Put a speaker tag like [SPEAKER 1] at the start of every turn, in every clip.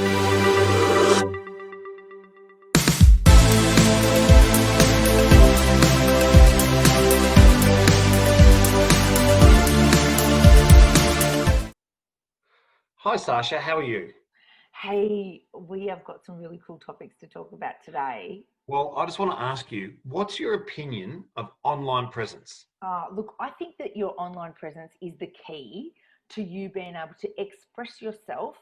[SPEAKER 1] Hi, Sacha. How are you?
[SPEAKER 2] Hey, we have got some really cool topics to talk about today.
[SPEAKER 1] Well, I just want to ask you, what's your opinion of online presence?
[SPEAKER 2] Look, I think that your online presence is the key to you being able to express yourself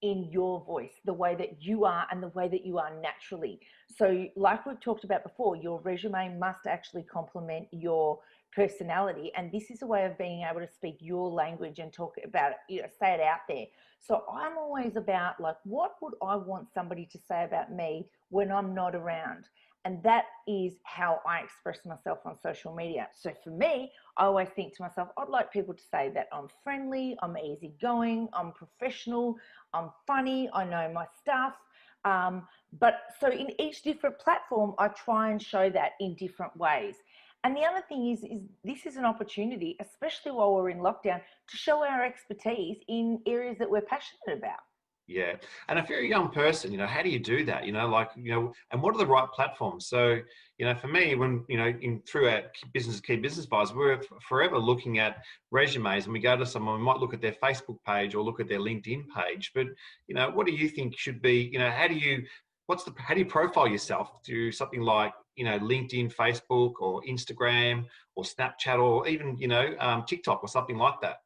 [SPEAKER 2] in your voice, the way that you are and the way that you are naturally. So, like we've talked about before, your resume must actually complement your personality. And this is a way of being able to speak your language and talk about it, say it out there. So, I'm always about like, what would I want somebody to say about me when I'm not around? And that is how I express myself on social media. So for me, I always think to myself, I'd like people to say that I'm friendly, I'm easygoing, I'm professional, I'm funny, I know my stuff. But so in each different platform, I try and show that in different ways. And the other thing is this is an opportunity, especially while we're in lockdown, to show our expertise in areas that we're passionate about.
[SPEAKER 1] Yeah. And if you're a young person, how do you do that? And what are the right platforms? So, for me, when, through our key business buyers, we're forever looking at resumes and we go to someone, we might look at their Facebook page or look at their LinkedIn page. But, what do you think should be, how do you profile yourself through something like, LinkedIn, Facebook or Instagram or Snapchat or even, TikTok or something like that?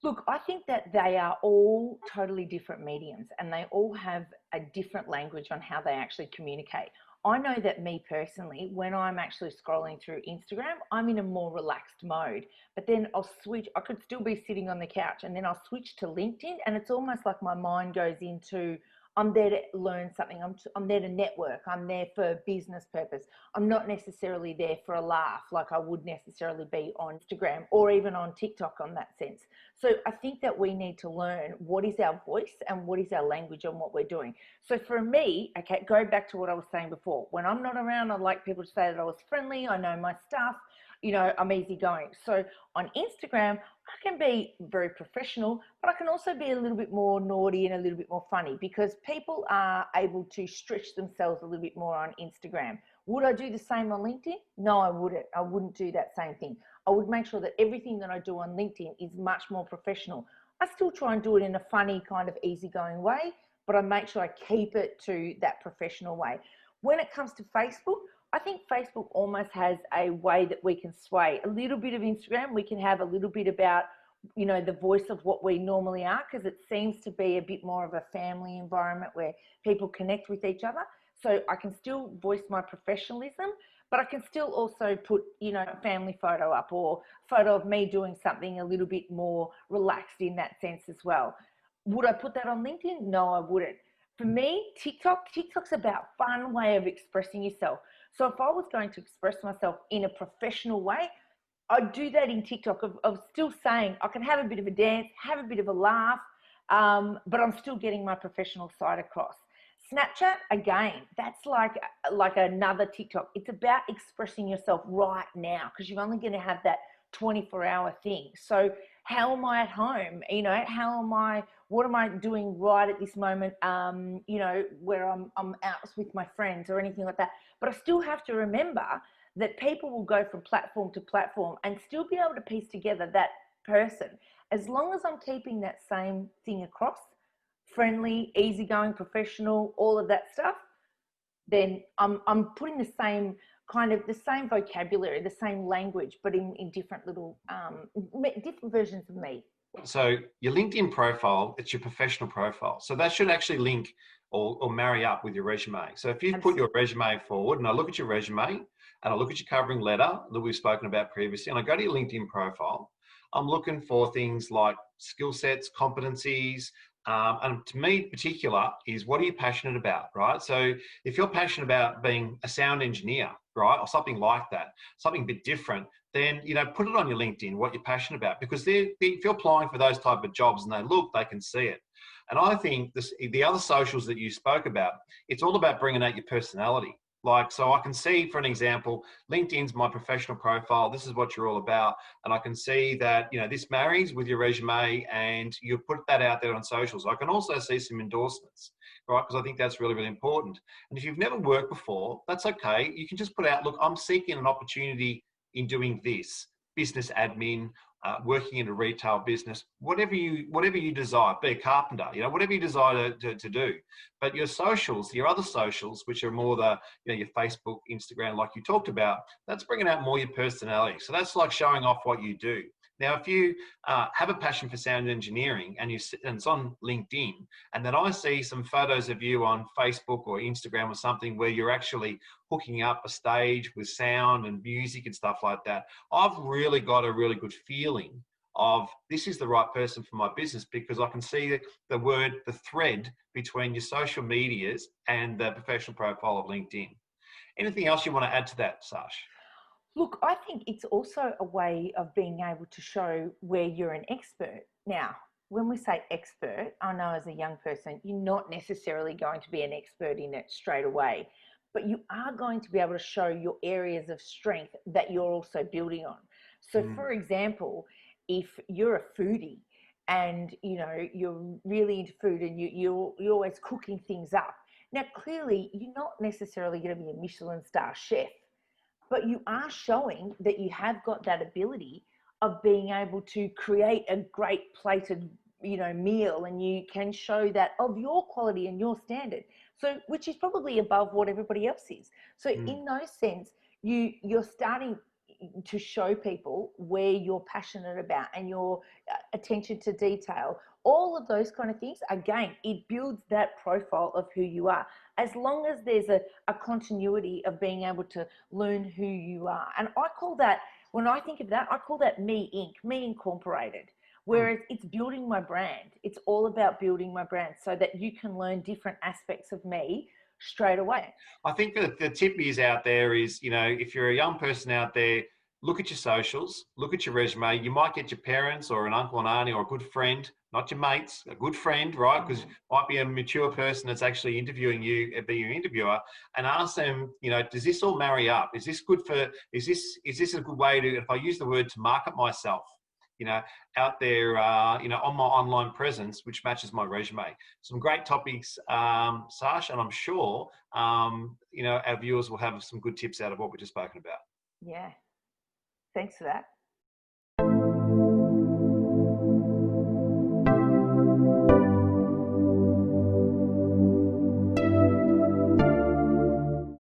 [SPEAKER 2] Look, I think that they are all totally different mediums and they all have a different language on how they actually communicate. I know that me personally, when I'm actually scrolling through Instagram, I'm in a more relaxed mode. But then I'll switch, I could still be sitting on the couch and then I'll switch to LinkedIn and it's almost like my mind goes into, I'm there to learn something. I'm there to network. I'm there for business purpose. I'm not necessarily there for a laugh like I would necessarily be on Instagram or even on TikTok on that sense. So I think that we need to learn what is our voice and what is our language on what we're doing. So for me, okay, go back to what I was saying before. When I'm not around, I like people to say that I was friendly, I know my stuff, I'm easygoing. So on Instagram, I can be very professional, but I can also be a little bit more naughty and a little bit more funny because people are able to stretch themselves a little bit more on Instagram. Would I do the same on LinkedIn? No, I wouldn't. I wouldn't do that same thing. I would make sure that everything that I do on LinkedIn is much more professional. I still try and do it in a funny kind of easygoing way, but I make sure I keep it to that professional way. When it comes to Facebook, I think Facebook almost has a way that we can sway a little bit of Instagram. We can have a little bit about, the voice of what we normally are, because it seems to be a bit more of a family environment where people connect with each other. So I can still voice my professionalism, but I can still also put, a family photo up or photo of me doing something a little bit more relaxed in that sense as well. Would I put that on LinkedIn? No, I wouldn't. For me, TikTok's about fun way of expressing yourself. So if I was going to express myself in a professional way, I'd do that in TikTok of still saying I can have a bit of a dance, have a bit of a laugh, but I'm still getting my professional side across. Snapchat, again, that's like another TikTok. It's about expressing yourself right now because you're only going to have that 24-hour thing. So how am I at home? What am I doing right at this moment? Where I'm out with my friends or anything like that. But I still have to remember that people will go from platform to platform and still be able to piece together that person. As long as I'm keeping that same thing across, friendly, easygoing, professional, all of that stuff, then I'm putting the same vocabulary, the same language, but in different little different versions of me.
[SPEAKER 1] So your LinkedIn profile, it's your professional profile. So that should actually link or marry up with your resume. So if you put your resume forward and I look at your resume and I look at your covering letter that we've spoken about previously, and I go to your LinkedIn profile, I'm looking for things like skill sets, competencies, and to me in particular is what are you passionate about, right? So if you're passionate about being a sound engineer, right, or something like that, something a bit different, then put it on your LinkedIn what you're passionate about, because if you're applying for those type of jobs and they can see it. And I think the other socials that you spoke about, it's all about bringing out your personality, Like, so I can see, for an example, LinkedIn's my professional profile. This is what you're all about. And I can see that, you know, this marries with your resume and you put that out there on socials. I can also see some endorsements, right? Because I think that's really, really important. And if you've never worked before, that's okay. You can just put out, look, I'm seeking an opportunity in doing this, business admin, working in a retail business, whatever you desire, be a carpenter, you know, whatever you desire to do. But your socials, your other socials, which are more the, you know, your Facebook, Instagram, like you talked about, that's bringing out more your personality. So that's like showing off what you do. Now, if you have a passion for sound engineering and it's on LinkedIn, and then I see some photos of you on Facebook or Instagram or something where you're actually hooking up a stage with sound and music and stuff like that, I've really got a really good feeling of this is the right person for my business, because I can see the thread between your social medias and the professional profile of LinkedIn. Anything else you want to add to that, Sash?
[SPEAKER 2] Look, I think it's also a way of being able to show where you're an expert. Now, when we say expert, I know as a young person, you're not necessarily going to be an expert in it straight away, but you are going to be able to show your areas of strength that you're also building on. So, for example, if you're a foodie and you know you're really into food and you're always cooking things up, now clearly you're not necessarily going to be a Michelin star chef, but you are showing that you have got that ability of being able to create a great plated, you know, meal, and you can show that of your quality and your standard, so which is probably above what everybody else is. So in those sense, you're starting to show people where you're passionate about and your attention to detail, all of those kind of things. Again, it builds that profile of who you are, as long as there's a continuity of being able to learn who you are. And I call that, when I think of that, I call that me Inc., me incorporated. Whereas it's building my brand. It's all about building my brand so that you can learn different aspects of me straight away.
[SPEAKER 1] I think that the tip is out there is, you know, if you're a young person out there, look at your socials, look at your resume. You might get your parents or an uncle and auntie or a good friend, not your mates, a good friend, right? Because might be a mature person that's actually interviewing you, be your interviewer, and ask them, you know, does this all marry up? Is this good for, is this a good way to, if I use the word, to market myself, you know, out there, you know, on my online presence, which matches my resume. Some great topics, Sash, and I'm sure, you know, our viewers will have some good tips out of what we've just spoken about.
[SPEAKER 2] Yeah. Thanks for that.